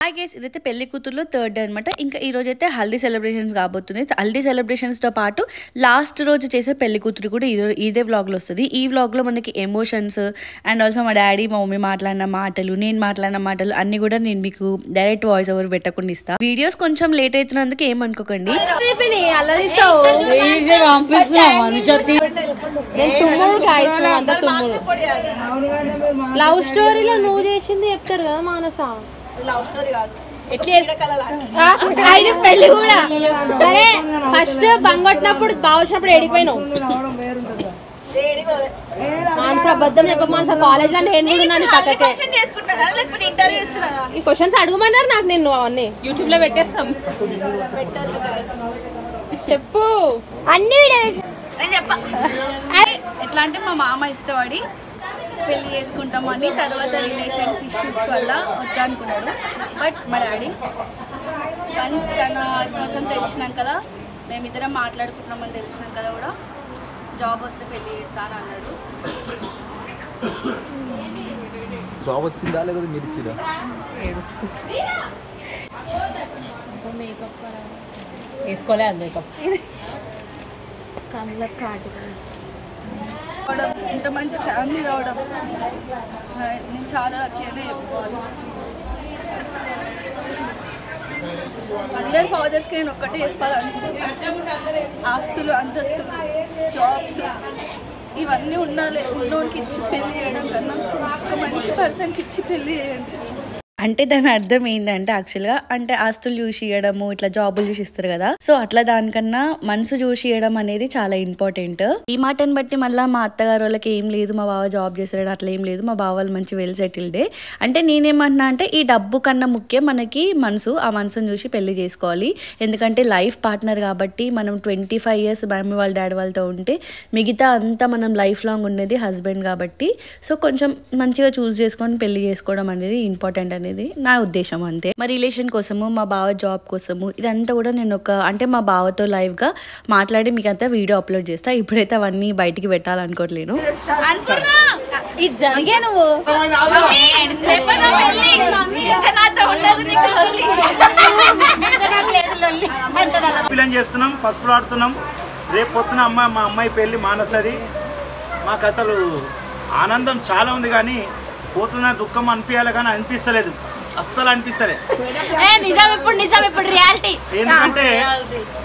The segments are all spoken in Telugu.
హాయ్ గైస్, ఇదైతే పెళ్లి కూతురులో థర్డ్ డే అనమాట. ఇంకా ఈ రోజు అయితే హల్దీ సెలబ్రేషన్స్ కాబోతుంది. హల్దీ సెలబ్రేషన్స్తో పాటు లాస్ట్ రోజు చేసే పెళ్లి కూతురు కూడా ఇదే వ్లాగ్లో వస్తుంది. ఈ వ్లాగ్లో మనకి ఎమోషన్స్ అండ్ ఆల్సో మా డాడీ మా మమ్మీ మాట్లాడిన మాటలు, నేను మాట్లాడిన మాటలు అన్ని కూడా నేను మీకు డైరెక్ట్ వాయిస్ ఓవర్ పెట్టకుండా ఇస్తాను. వీడియోస్ కొంచెం లేట్ అవుతున్నందుకు ఏమనుకోకండి. లవ్ స్టోరీలో నువ్వు చేసింది చెప్తారు కదా మానస. లవ్ స్టోరీ కాదు, పెళ్లి కూడా సరే. ఫస్ట్ బంగొట్టినప్పుడు బావచ్చినప్పుడు ఏడిపోయినావు మానస. అబద్ధం చెప్ప మానస. కాలేజ్ లో నేను కూడా ఉన్నాను పక్కకే. ఈ క్వశ్చన్స్ అడగమన్నారు నాకు. నేను అవన్నీ యూట్యూబ్ లో పెట్టేస్తాం. చెప్పు అన్ని ఎట్లా అంటే మా మామ ఇష్టపడి పెళ్లి చేసుకుంటామని, తర్వాత రిలేషన్స్ ఇష్యూస్ వల్ల వద్దనుకున్నాడు. బట్ మా డాడీ వన్స్ తన కోసం తెలిసినాం కదా, మేమిద్దరం మాట్లాడుకుంటున్నామని తెలిసినాం కదా కూడా జాబ్ వస్తే పెళ్లి చేస్తాను అన్నాడు. జాబ్ వచ్చిందా లేకపోతే మీరు ఇచ్చిరా? మేకప్ వేసుకోలేదు. మేకప్ కళ్ళ కాటి ఇంత మంచి ఫ్యామిలీ రావడం నేను చాలా లక్కీ అనే చెప్పుకోవాలి. అందరి ఫాదర్స్కి నేను ఒక్కటే చెప్పాలనుకుంటున్నాను, ఆస్తులు, అంతస్తులు, జాబ్స్ ఇవన్నీ ఉన్నోనికి ఇచ్చి పెళ్లి చేయడం కన్నా ఒక మంచి పర్సన్కి ఇచ్చి పెళ్లి చేయండి. అంటే దాని అర్థం ఏంటంటే యాక్చువల్గా అంటే ఆస్తులు చూసి ఇవ్వడము, ఇట్లా జాబులు చూసి ఇస్తారు కదా, సో అట్లా దానికన్నా మనసు చూసి ఇవ్వడం అనేది చాలా ఇంపార్టెంట్. ఈ మాటని బట్టి మళ్ళీ మా అత్తగారు వాళ్ళకి ఏం లేదు, మా బావ జాబ్ చేస్తాడు అట్లా ఏం లేదు, మా బావ వాళ్ళు మంచి వెల్ సెటిల్డే. అంటే నేనేమంటున్నా అంటే ఈ డబ్బు కన్నా ముఖ్యం మనకి మనసు. ఆ మనసును చూసి పెళ్లి చేసుకోవాలి. ఎందుకంటే లైఫ్ పార్ట్నర్ కాబట్టి మనం 25 years మమ్మీ వాళ్ళ డాడీ వాళ్ళతో ఉంటే మిగతా అంతా మనం లైఫ్ లాంగ్ ఉండేది హస్బెండ్ కాబట్టి, సో కొంచెం మంచిగా చూస్ చేసుకొని పెళ్లి చేసుకోవడం అనేది ఇంపార్టెంట్ అనేది నా ఉద్దేశం. అంతే. మా రిలేషన్ కోసము, మా బావ జాబ్ కోసము ఇదంతా కూడా నేను అంటే మా బావతో లైవ్ గా మాట్లాడి మీకు అంతా వీడియో అప్లోడ్ చేస్తా. ఇప్పుడైతే అవన్నీ బయటికి పెట్టాలనుకోవట్లేను. ఇది జరిగే నువ్వు చేస్తున్నాం, పసుపులు ఆడుతున్నాం. రేపు పొద్దున మా అమ్మాయి పెళ్లి మానసది. మాకు అసలు ఆనందం చాలా ఉంది, కానీ పోతున్న దుఃఖం అనిపించాలి కానీ అనిపిస్తలేదు, అస్సలు అనిపిస్తలేదు. ఎందుకంటే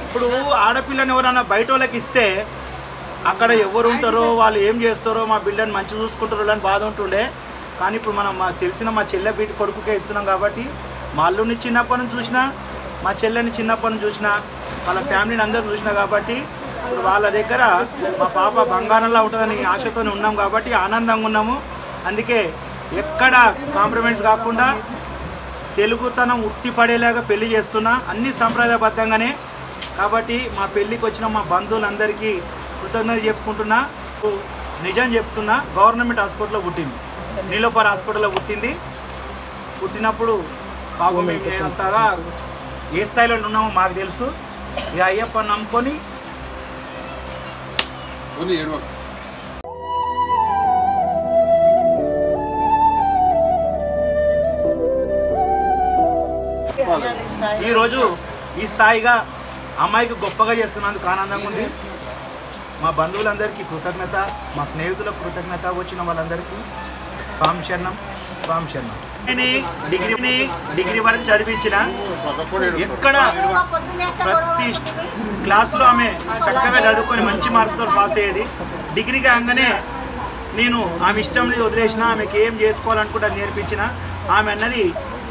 ఇప్పుడు ఆడపిల్లని ఎవరైనా బయట వాళ్ళకి ఇస్తే అక్కడ ఎవరు ఉంటారో, వాళ్ళు ఏం చేస్తారో, మా బిడ్డని మంచి చూసుకుంటారో అని బాధ ఉంటుండే. కానీ ఇప్పుడు మనం మాకు తెలిసిన మా చెల్లె బిడ్డ కొడుకుకే ఇస్తున్నాం కాబట్టి, మా అల్లుని చిన్నప్పటి నుంచి చూసినా, మా చెల్లెని చిన్నప్పటి నుంచి చూసినా, వాళ్ళ ఫ్యామిలీని అందరూ చూసినా కాబట్టి ఇప్పుడు వాళ్ళ దగ్గర మా పాప బంగారంలా ఉంటుందని ఆశతోనే ఉన్నాం కాబట్టి ఆనందంగా ఉన్నాము. అందుకే ఎక్కడ కాంప్రమైజ్ కాకుండా తెలుగుతనం ఉట్టి పడేలాగా పెళ్లి చేస్తున్నా, అన్ని సంప్రదాయబద్ధంగానే. కాబట్టి మా పెళ్ళికి వచ్చిన మా బంధువులందరికీ కృతజ్ఞత చెప్పుకుంటున్నా. నిజం చెప్తున్నా, గవర్నమెంట్ హాస్పిటల్లో పుట్టింది, నీలోపర్ హాస్పిటల్లో పుట్టింది. పుట్టినప్పుడు పాపం మేము అంతగా ఏ స్థాయిలో ఉన్నామో మాకు తెలుసు. ఇక అయ్యప్ప నమ్ముకొని ఈరోజు ఈ స్థాయిగా అమ్మాయికి గొప్పగా చేస్తున్నందుకు ఆనందంగా ఉంది. మా బంధువులందరికీ కృతజ్ఞత, మా స్నేహితులకు కృతజ్ఞత, వచ్చిన వాళ్ళందరికీ స్వామి శరణం, స్వామి శరణం. డిగ్రీ వరకు చదివించిన, ఎక్కడ ప్రతి క్లాసులో ఆమె చక్కగా చదువుకొని మంచి మార్కుతో పాస్ అయ్యేది. డిగ్రీకి అనగానే నేను ఆమె ఇష్టం మీద వదిలేసిన, ఆమెకి ఏం చేసుకోవాలనుకుంటే నేర్పించిన. ఆమె అన్నది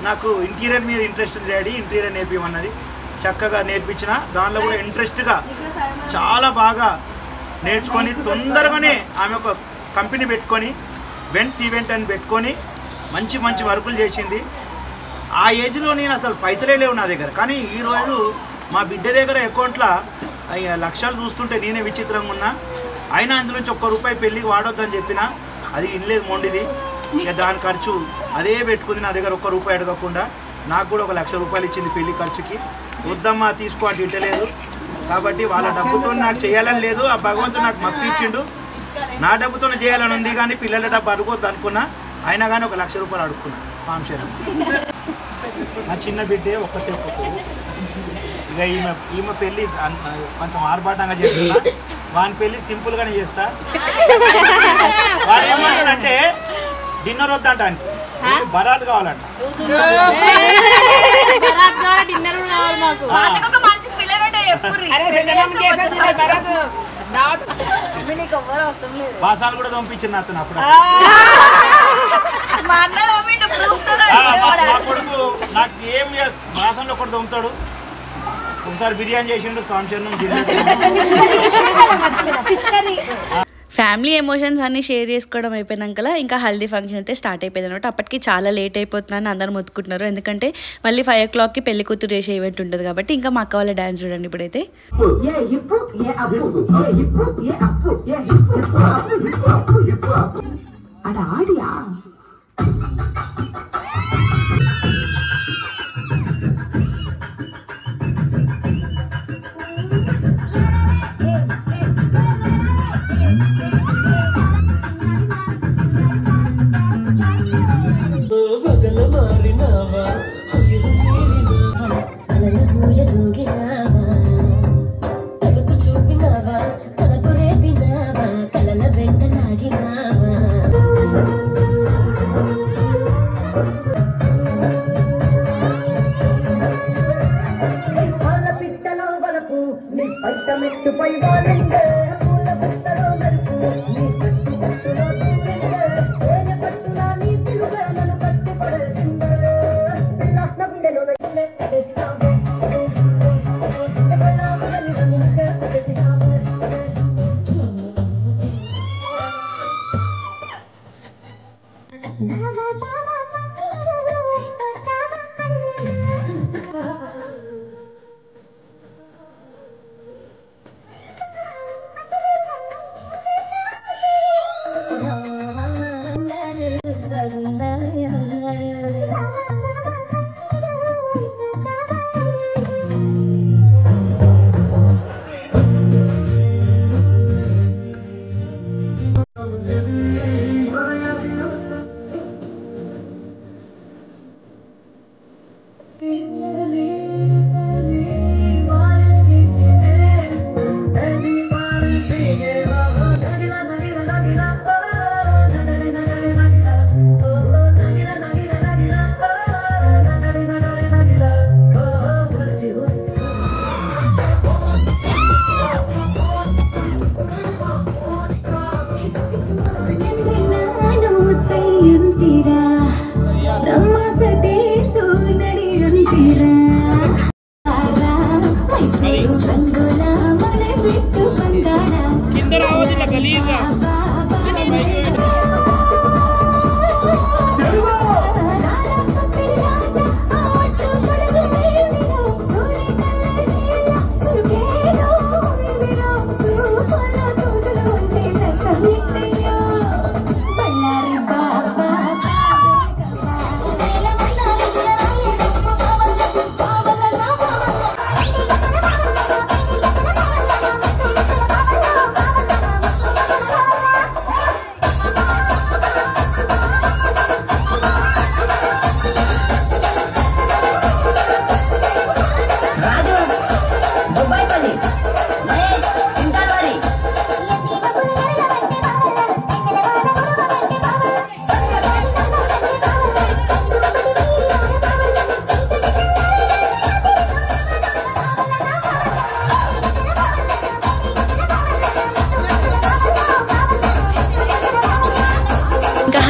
నాకు ఇంటీరియర్ మీద ఇంట్రెస్ట్ ఉంది డాడీ, ఇంటీరియర్ నేర్పించమన్నది. చక్కగా నేర్పించిన, దానిలో కూడా ఇంట్రెస్ట్గా చాలా బాగా నేర్చుకొని తొందరగానే ఆమె ఒక కంపెనీ పెట్టుకొని వెన్స్ ఈవెంట్ అని పెట్టుకొని మంచి మంచి వర్కులు చేసింది. ఆ ఏజ్లో నేను అసలు పైసలే లేవు నా దగ్గర, కానీ ఈరోజు మా బిడ్డ దగ్గర అకౌంట్లో లక్షలు చూస్తుంటే నేనే విచిత్రంగా ఉన్నా. అయినా అందులోంచి ₹1 పెళ్ళికి వాడొద్దని చెప్పిన, అది ఇన్లేదు మొండిది. ఇక దాని ఖర్చు అదే పెట్టుకుంది, నా దగ్గర ₹1 అడగకుండా. నాకు కూడా ₹1,00,000 ఇచ్చింది పెళ్లి ఖర్చుకి. వద్దమ్మా తీసుకో అంటే ఇట్టలేదు. కాబట్టి వాళ్ళ డబ్బుతో నాకు చేయాలని లేదు, ఆ భగవంతుడు నాకు మస్తు ఇచ్చిండు. నా డబ్బుతోనే చేయాలని ఉంది, కానీ పిల్లల డబ్బు అడుగొద్దు అనుకున్నా. అయినా కానీ ₹1,00,000 అడుక్కున్నా. స్వామి శరణం. చిన్న బిడ్డే ఒక్కతే కూతురు. ఇక ఈమె పెళ్ళి కొంచెం ఆర్భాటంగా చేస్తున్నా, వాని పెళ్ళి సింపుల్గానే చేస్తా. వాడు ఏమంటాడంటే డిన్నర్ వద్దంట, బరాత్ కావాలంట. బాసాలు కూడా పంపించింది అతను అప్పుడు. మా కొడుకు నాకు ఏం బాసంలో ఒకటి దొంగతాడు. ఒకసారి బిర్యానీ చేసిండు, స్వామిచరణం ఫ్యామిలీ ఎమోషన్స్ అన్ని షేర్ చేసుకోవడం అయిపోయినాక ఇంకా హల్దీ ఫంక్షన్ అయితే స్టార్ట్ అయిపోయింది అనమాట. అప్పటికి చాలా లేట్ అయిపోతుందని అందరూ మొత్తుకుంటున్నారు, ఎందుకంటే మళ్ళీ 5 o'clockకి పెళ్లి కూతురు చేసే ఈవెంట్ ఉంటుంది కాబట్టి. ఇంకా మా అక్క వాళ్ళ డాన్స్ చూడండి ఇప్పుడైతే.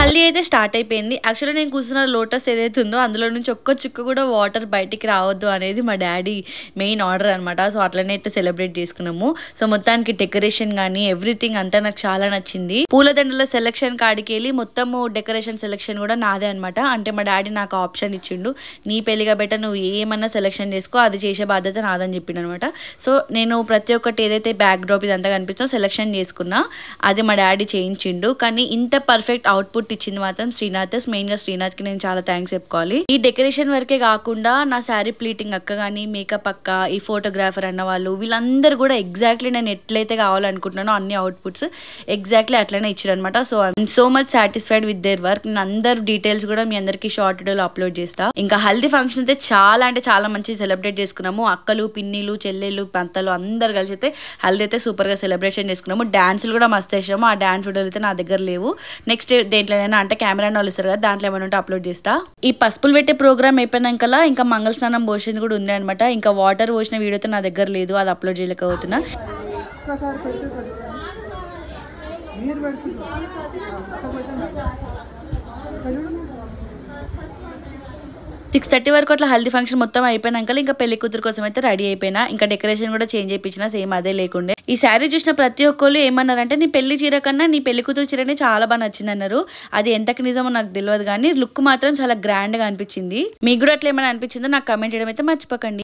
హల్దీ అయితే స్టార్ట్ అయిపోయింది. యాక్చువల్లీ నేను కూర్చున్న లోటస్ ఏదైతే ఉందో అందులో నుంచి ఒక్క చుక్క కూడా వాటర్ బయటికి రావద్దు అనేది మా డాడీ మెయిన్ ఆర్డర్ అనమాట. సో అట్లనే అయితే సెలబ్రేట్ చేసుకున్నాము. సో మొత్తానికి డెకరేషన్ కానీ ఎవ్రీథింగ్ అంతా నాకు చాలా నచ్చింది. పూలదండల సెలెక్షన్ కాడికి వెళ్ళి మొత్తము డెకరేషన్ సెలెక్షన్ కూడా నాదే అనమాట. అంటే మా డాడీ నాకు ఆప్షన్ ఇచ్చిండు, నీ పెళ్లిగా బెట్ట నువ్వు ఏమన్నా సెలెక్షన్ చేసుకో, అది చేసే బాధ్యత నాదని చెప్పిండు అనమాట. సో నేను ప్రతి ఒక్కటి ఏదైతే బ్యాక్ డ్రాప్ ఇదంతా కనిపిస్తుందో సెలెక్షన్ చేసుకున్నా, అది మా డాడీ చేయించిండు. కానీ ఇంత పర్ఫెక్ట్ అవుట్పుట్ గిఫ్ట్ ఇచ్చింది మాత్రం శ్రీనాథ్. మెయిన్ గా శ్రీనాథ్ కి నేను చాలా థ్యాంక్స్ చెప్పుకోవాలి. ఈ డెకరేషన్ వరకే కాకుండా నా శారీ ప్లీటింగ్ అక్క గానీ, మేకప్ అక్క, ఈ ఫోటోగ్రాఫర్ అన్న వాళ్ళు వీళ్ళందరూ కూడా ఎగ్జాక్ట్లీ నేను ఎట్లయితే కావాలనుకుంటున్నానో అన్ని అవుట్పుట్స్ ఎగ్జాక్ట్లీ అట్లనే ఇచ్చారు అనమాట. So I'm so much satisfied with their work. నేను అందరు డీటెయిల్స్ కూడా మీ అందరికి షార్ట్ వీడియోలో అప్లోడ్ చేస్తా. ఇంకా హల్దీ ఫంక్షన్ అయితే చాలా అంటే చాలా మంచి సెలబ్రేట్ చేసుకున్నాము. అక్కలు, పిన్నిలు, చెల్లెళ్ళు, పంతలు అందరు కలిసి అయితే హల్దీ అయితే సూపర్ గా సెలబ్రేషన్ చేసుకున్నాము. డాన్సులు కూడా మస్తు వేసాము. ఆ డాన్స్ వీడియోలు అయితే నా దగ్గర లేవు. నెక్స్ట్ దేంట్లోనైనా అంటే కెమెరా వాళ్ళు ఇస్తారు కదా, దాంట్లో ఏమైనా ఉంటే అప్లోడ్ చేస్తా. ఈ పసుపులు పెట్టే ప్రోగ్రామ్ అయిపోయినాకలా ఇంకా మంగళ స్నానం పోసింది కూడా ఉంది అనమాట. ఇంకా వాటర్ పోసిన వీడియో అయితే నా దగ్గర లేదు, అది అప్లోడ్ చేయలేకపోతున్నా. 6:30 వరకు అట్లా హల్దీ ఫంక్షన్ మొత్తం అయిపోయినాక ఇంకా పెళ్లి కూతురు కోసం అయితే రెడీ అయిపోయినా. ఇంకా డెకరేషన్ కూడా చేంజ్ చేయించిన, సేమ్ అదే లేకుండే. ఈ శారీ చూసిన ప్రతి ఒక్కళ్ళు ఏమన్నారంటే నీ పెళ్లి చీర కన్నా నీ పెళ్లి కూతురు చీరనే చాలా బాగా నచ్చింది అన్నారు. అది ఎంతకు నిజమో నాకు తెలియదు కానీ లుక్ మాత్రం చాలా గ్రాండ్ గా అనిపించింది. మీకు కూడా అట్లా ఏమైనా అనిపించిందో నాకు కమెంట్ చేయడం అయితే మర్చిపోకండి.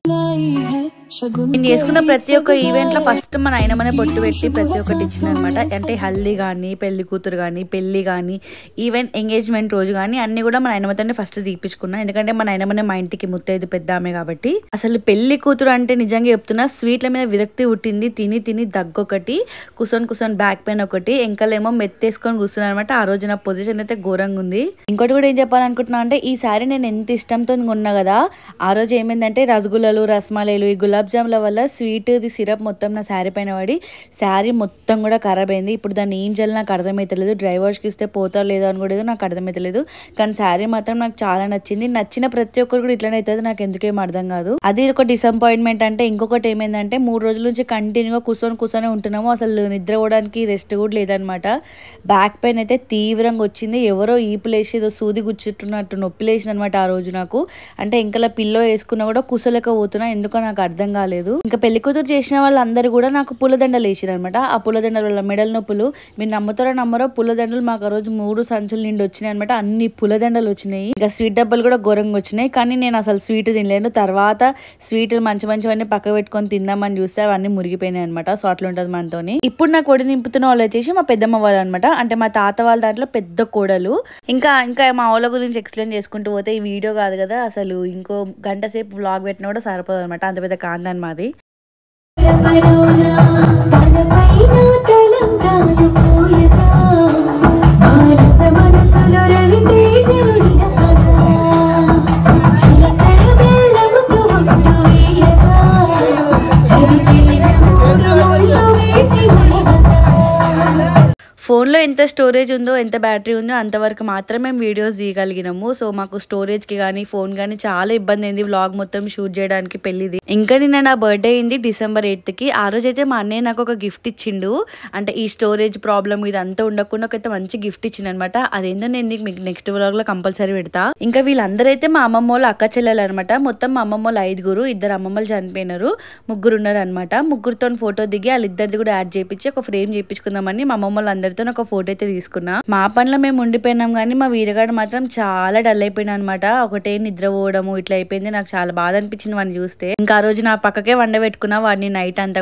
నేను చేసుకున్న ప్రతి ఒక్క ఈవెంట్ లో ఫస్ట్ మా నాయనమ్మనే బొట్టు పెట్టి ప్రతి ఒక్కటి ఇచ్చింది అనమాట. అంటే హల్దీ గానీ, పెళ్లి కూతురు గానీ, పెళ్లి గానీ, ఈవెంట్ ఎంగేజ్మెంట్ రోజు గానీ అన్ని కూడా మా నాయనమ్మతోనే ఫస్ట్ తీపించుకున్నా. ఎందుకంటే మా నాయనమ్మనే మా ఇంటికి ముత్తైదు పెద్ద ఆమె కాబట్టి. అసలు పెళ్లి కూతురు అంటే నిజంగా చెప్తున్నా స్వీట్ల మీద విరక్తి పుట్టింది. తిని తిని దగ్గొకటి, కూర్చొని బ్యాక్ పెయిన్ ఒకటి, ఎంకలేమో మెత్తేసుకొని కూర్చున్నాను అనమాట. ఆ రోజు నా పొజిషన్ అయితే ఘోరంగా ఉంది. ఇంకోటి కూడా ఏం చెప్పాలనుకుంటున్నా అంటే ఈ శారీ నేను ఎంత ఇష్టంతో కొన్నా కదా, ఆ రోజు ఏమైందంటే రసగుల్లలు, రసమలైలు, ఈ గులాబ్ జాముల వల్ల స్వీట్ సిరప్ మొత్తం నా శారీ పైన పడి శారీ మొత్తం కూడా ఖరాబ్ అయింది. ఇప్పుడు దాన్ని ఏం చేయాలి నాకు అర్థమైతలేదు. డ్రై వాష్కి ఇస్తే పోతా లేదో అని కూడా నాకు అర్థమైతలేదు. కానీ శారీ మాత్రం నాకు చాలా నచ్చింది. నచ్చిన ప్రతి ఒక్కరు కూడా ఇట్లనే అవుతుంది, నాకు ఎందుకేం అర్థం కాదు. అది ఒక డిసప్పాయింట్మెంట్. అంటే ఇంకొకటి ఏమైందంటే 3 రోజుల నుంచి కంటిన్యూగా కూర్చొని ఉంటున్నాము. అసలు నిద్ర పోవడానికి రెస్ట్ కూడా లేదనమాట. బ్యాక్ పెయిన్ అయితే తీవ్రంగా వచ్చింది. ఎవరో ఈపులేసి ఏదో సూది గుచ్చుతున్నట్టు నొప్పి లేచింది అనమాట ఆ రోజు నాకు. అంటే ఇంకలా పిల్లో వేసుకున్నా కూడా కూసలేకపోతున్నా, ఎందుకో నాకు అర్థం కాలేదు. ఇంకా పెళ్లి కూతురు చేసిన వాళ్ళందరూ కూడా నాకు పూలదండలు వేసిరు అనమాట. ఆ పూలదండల వల్ల మెడల నొప్పులు, మీరు నమ్ముతారో నమ్మరో, పూలదండలు మాకు ఆ రోజు 3 సంచుల నిండి వచ్చినాయి అనమాట. అన్ని పూలదండలు వచ్చినాయి. ఇంకా స్వీట్ డబ్బాలు కూడా ఘోరంగా వచ్చినాయి. కానీ నేను అసలు స్వీట్ తినలేను. తర్వాత స్వీట్లు మంచివన్నీ పక్క పెట్టుకొని తిందామని చూస్తే అవన్నీ మురిగిపోయినాయి అనమాట. సో అట్లా ఉంటుంది మనతోని. ఇప్పుడు నాకు ఒడి నింపుతున్న వాళ్ళు వచ్చేసి మా పెద్దమ్మ వాళ్ళు అనమాట. అంటే మా తాత వాళ్ళ దాంట్లో పెద్ద కోడలు. ఇంకా మా వాళ్ళ గురించి ఎక్స్ప్లెయిన్ చేసుకుంటూ పోతే ఈ వీడియో కాదు కదా, అసలు ఇంకో గంట సేపు వ్లాగ్ పెట్టినా కూడా సరిపోదు అనమాట. అంత పెద్ద కాందాన్ మాది. ఫోన్లో ఎంత స్టోరేజ్ ఉందో, ఎంత బ్యాటరీ ఉందో అంతవరకు మాత్రమే మేము వీడియోస్ తీయగలిగినాము. సో మాకు స్టోరేజ్కి కానీ ఫోన్ కానీ చాలా ఇబ్బంది అయింది వ్లాగ్ మొత్తం షూట్ చేయడానికి పెళ్లిది. ఇంకా నిన్న నా బర్త్డే అయింది December 8th. ఆ రోజు అయితే మా అన్నయ్య నాకు ఒక గిఫ్ట్ ఇచ్చిండు. అంటే ఈ స్టోరేజ్ ప్రాబ్లమ్ ఇదంతా ఉండకుండా ఒక మంచి గిఫ్ట్ ఇచ్చిండు అనమాట. అదేందో నేను మీకు నెక్స్ట్ వ్లాగ్లో కంపల్సరీ పెడతా. ఇంకా వీళ్ళందరూ అయితే మా అమ్మమ్మ వాళ్ళ అక్క చెల్లెలు అనమాట. మొత్తం మా అమ్మమ్మ వాళ్ళు 5, 2 అమ్మమ్మలు చనిపోయినారు, 3 ఉన్నారు అనమాట. 3తో ఫోటో దిగి వాళ్ళిద్దరిది కూడా యాడ్ చేయించి ఒక ఫ్రేమ్ చేయించుకుందామని మా అమ్మమ్మ వాళ్ళందరితో ఒక ఫోటో అయితే తీసుకున్నా. మా పనిలో మేము ఉండిపోయినాం కానీ మా వీరగాడు మాత్రం చాలా డల్ అయిపోయినా అనమాట. ఒకటే నిద్రపోవడము ఇట్లా అయిపోయింది. నాకు చాలా బాధ అనిపించింది వాడిని చూస్తే. ఇంకా ఆ రోజు నా పక్కకే వండబెట్టుకున్నా వాడిని. నైట్ అంతా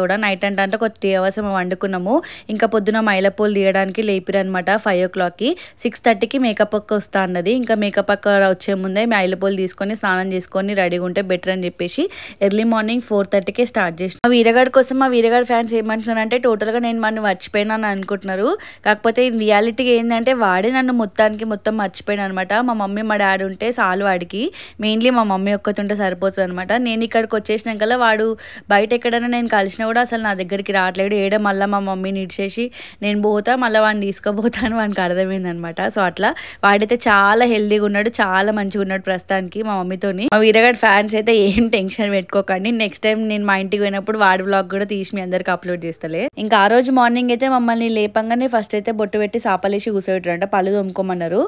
ఒక 3 hours వండుకున్నాము. ఇంకా పొద్దున మైలపూలు తీయడానికి లేపిరనమాట 5 o'clockకి. 6:30కి మేకప్ అక్క వస్తా అన్నది. ఇంకా మేకప్ అక్క వచ్చే ముందే మైలపూలు తీసుకొని స్నానం చేసుకొని రెడీగా ఉంటే బెటర్ అని చెప్పేసి ఎర్లీ మార్నింగ్ 4:30కే స్టార్ట్ చేసిన. మా వీరగాడి కోసం మా వీరగాడి ఫ్యాన్స్ ఏమంటున్నారంటే టోటల్ గా నేను వాడిని మర్చిపోయినా అని అనుకుంటున్నారు. కాకపోతే రియాలిటీగా ఏంటంటే వాడే నన్ను మొత్తం మర్చిపోయాను అనమాట. మా మమ్మీ మా డాడీ ఉంటే చాలు వాడికి. మెయిన్లీ మా మమ్మీ ఒక్కతుంటే సరిపోతుంది అనమాట. నేను ఇక్కడికి వచ్చేసినాకల్లా వాడు బయట ఎక్కడైనా నేను కలిసినా కూడా అసలు నా దగ్గరికి రావట్లేడు. ఏడో మళ్ళీ మా మమ్మీని ఇడిచేసి నేను పోతా, మళ్ళీ వాడిని తీసుకుపోతాను వానికి అర్థమైంది అనమాట. సో అట్లా వాడైతే చాలా హెల్దీగా ఉన్నాడు, చాలా మంచిగా ఉన్నాడు ప్రస్తుతానికి మా మమ్మీతోని. మా వీరగాడి ఫ్యాన్స్ అయితే ఏం టెన్షన్ పెట్టుకోకండి. నెక్స్ట్ టైం నేను మా ఇంటికి పోయినప్పుడు వాడి వ్లాగ్ కూడా తీసి మీ అందరికి అప్లోడ్ చేస్తలే. ఇంకా ఆ రోజు మార్నింగ్ అయితే మమ్మల్ని లేపంగానే ఫస్ట్ అయితే బొట్టు పెట్టి సాపలేసి కూర్చోబెట్టారంట. పళ్ళు తోముకోమన్నారు.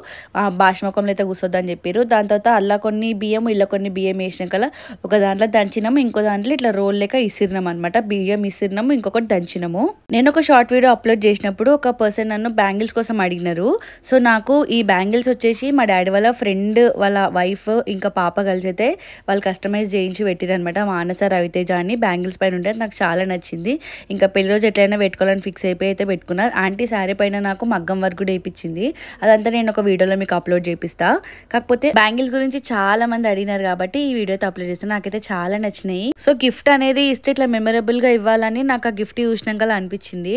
బాష్మకంలో అయితే కూర్చోద్దని చెప్పారు. దాని తర్వాత అల్లా కొన్ని బియ్యం ఇలా కొన్ని బియ్యం వేసినాకల్లా ఒక దాంట్లో దంచినాము, ఇంకో దాంట్లో ఇట్లా రోల్ లెక్క ఇసిరినాం అనమాట. బియ్యం ఇసిరినాము, ఇంకొకటి దంచినాము. నేను ఒక షార్ట్ వీడియో అప్లోడ్ చేసినప్పుడు ఒక పర్సన్ నన్ను బ్యాంగిల్స్ కోసం అడిగినారు. సో నాకు ఈ బ్యాంగిల్స్ వచ్చేసి మా డాడీ వాళ్ళ ఫ్రెండ్ వాళ్ళ వైఫ్ ఇంకా పాప కలిసి అయితే వాళ్ళు కస్టమైజ్ చేయించి పెట్టిరనమాట. మానస రవితేజ అని బ్యాంగిల్స్ పైన ఉంటే నాకు చాలా నచ్చింది. ఇంకా పెళ్లి రోజు ఎట్లయినా పెట్టుకోవాలని ఫిక్స్ అయిపోయి అయితే పెట్టుకున్నా. ఆంటీ శారీ శారీ పైన నాకు మగ్గం వర్క్ కూడా వేయించింది. అదంతా నేను ఒక వీడియోలో మీకు అప్లోడ్ చేపిస్తా. కాకపోతే బ్యాంగిల్స్ గురించి చాలా మంది అడిగినారు కాబట్టి ఈ వీడియోతో అప్లోడ్ చేస్తాను. నాకైతే చాలా నచ్చినాయి. సో గిఫ్ట్ అనేది ఇస్తే ఇట్లా మెమరబుల్ గా ఇవ్వాలని నాకు ఆ గిఫ్ట్ చూసినాక అనిపించింది.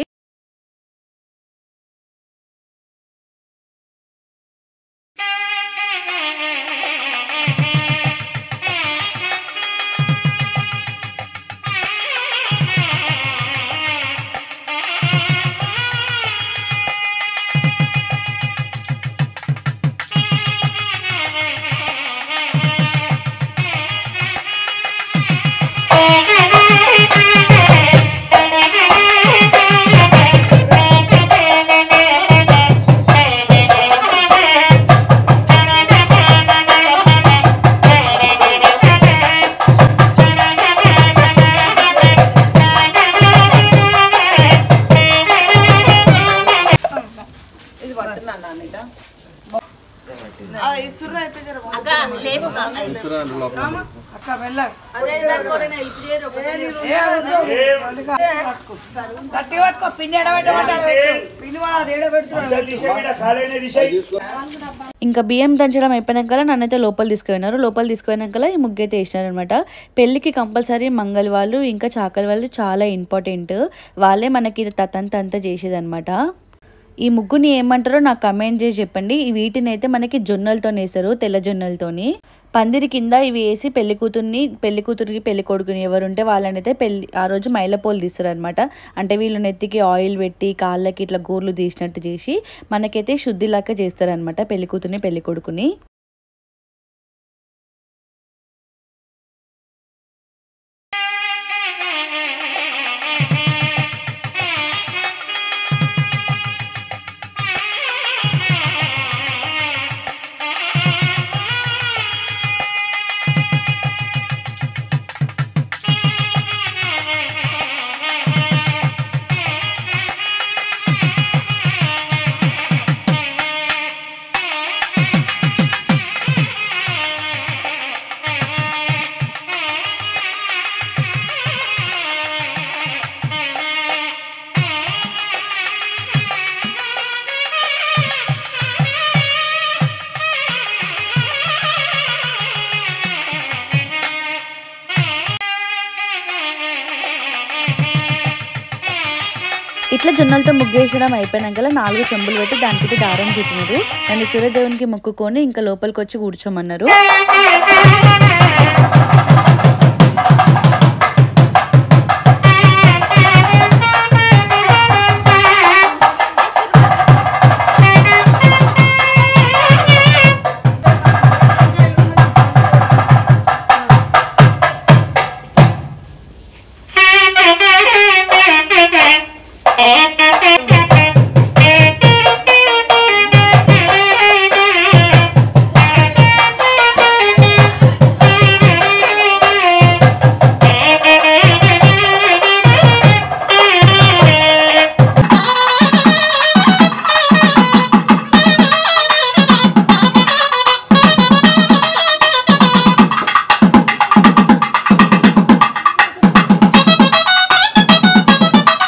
ఇంకా బియ్యం దంచడం అయిపోయినాక నన్నైతే లోపల తీసుకుపోయినారు. లోపల తీసుకుపోయినాక ఈ ముగ్గు అయితే వేసినారు అనమాట. పెళ్లికి కంపల్సరీ మంగళ వాళ్ళు ఇంకా చాకలి వాళ్ళు చాలా ఇంపార్టెంట్. వాళ్ళే మనకి అంతా చేసేది అనమాట. ఈ ముగ్గుని ఏమంటారో నాకు కమెంట్ చేసి చెప్పండి. ఈ వీటిని అయితే మనకి జొన్నలతో వేస్తారు, తెల్ల జొన్నలతోని. పందిరి కింద ఇవి వేసి పెళ్లి కూతురికి పెళ్లి కొడుకుని ఎవరుంటే వాళ్ళనైతే ఆ రోజు మైలపోలు తీస్తారు అనమాట. అంటే వీళ్ళు నెత్తికి ఆయిల్ పెట్టి కాళ్ళకి ఇట్లా గోర్లు తీసినట్టు చేసి మనకైతే శుద్ధిలాగా చేస్తారనమాట పెళ్లి కూతుర్ని పెళ్లి కొడుకుని. ఇట్లా జొన్నలతో ముగ్గేసడం అయిపోయినాక 4 చెంబులు పెట్టి దానికి దారం చుట్టినారు. దాన్ని సూర్యదేవునికి మొక్కుకొని ఇంకా లోపలికి వచ్చి కూర్చోమన్నారు.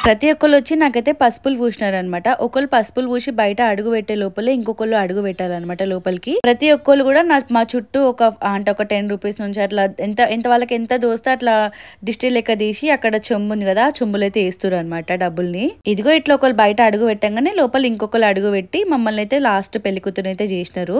ప్రతి ఒక్కళ్ళు వచ్చి నాకైతే పసుపులు పూసినారు అనమాట. ఒకళ్ళు పసుపులు పూసి బయట అడుగు పెట్టే లోపలే ఇంకొకళ్ళు అడుగు పెట్టాలన్నమాట లోపలికి. ప్రతి ఒక్కళ్ళు కూడా మా చుట్టూ ఒక 10 రూపీస్ నుంచి అట్లా ఎంత వాళ్ళకి ఎంత దోస్తే అట్లా డిస్ట్రిక్ట్ లెక్క తీసి అక్కడ చెంబు ఉంది కదా, ఆ చెంబులు అయితే వేస్తారు అనమాట డబ్బుల్ని. ఇదిగో ఇట్లా ఒకళ్ళు బయట అడుగు పెట్టంగానే లోపల ఇంకొకళ్ళు అడుగు పెట్టి మమ్మల్ని అయితే లాస్ట్ పెళ్లి కూతురు అయితే చేసినారు.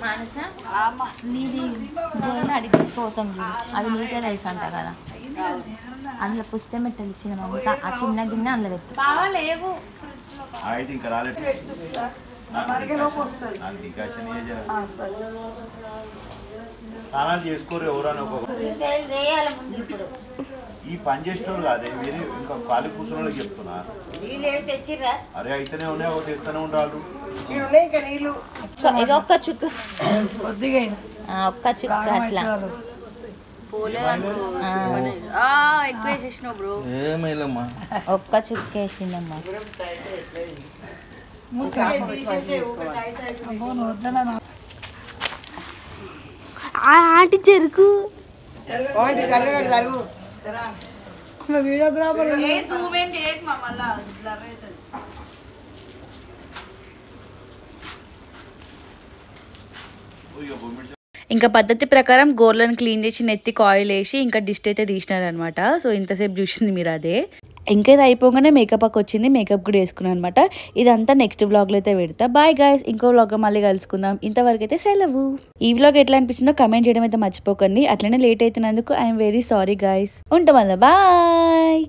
మానస నీది జోన్ అడిగి తీసుకోతాం చూడు అవి నీకే తెలుసు అంట కదా అందులో పుస్తే మెట్టలు ఇచ్చిన మమ్మీ ఆ చిన్న గిన్నె అందులో పెట్టు లేవు అయితే ఇంకా రాలేదు స్నానాలు చేసుకోరు ఎవరని చేయాలి ముందు ఇప్పుడు ఈ పని చేసేటోళ్ళు కాదే మీరు ఇంకా ఖాళీ కూర్చున్న వాళ్ళకి చెప్తున్నా తెచ్చిర్రా అరే అయితేనే ఉన్నాయి ఒకటి తెస్తూనే ఉండాలి ఇది ఒక్క చుక్క ఒక్క చుక్క అట్లా ఎక్కువ చేసినావు బ్రో ఏమైలమ్మా ఒక్క చుక్క వేసిందమ్మా ఆంటీ చెరుకు వీడియోగ్రాఫర్ జూమ్ ఏం చేయకు మా మళ్ళా బ్లర్ అవుతుంది ఇంకా పద్ధతి ప్రకారం గోర్లను క్లీన్ చేసి నెత్తికి ఆయిల్ వేసి ఇంకా డిస్ట్ అయితే తీసినారనమాట. సో ఇంతసేపు చూసింది మీరు అదే. ఇంకా ఇది అయిపోగానే మేకప్ వచ్చింది, మేకప్ కూడా వేసుకున్నాను అనమాట. ఇదంతా నెక్స్ట్ వ్లాగ్లో అయితే పెడతా. బాయ్ గాయ్స్, ఇంకో వ్లాగ్లో మళ్ళీ కలుసుకుందాం. ఇంతవరకు అయితే సెలవు. ఈ వ్లాగ్ ఎట్లా అనిపించిందో కమెంట్ చేయడం అయితే మర్చిపోకండి. అట్లనే లేట్ అవుతున్నందుకు ఐఎమ్ వెరీ సారీ గాయ్స్. ఉంటాం వల్ల బాయ్.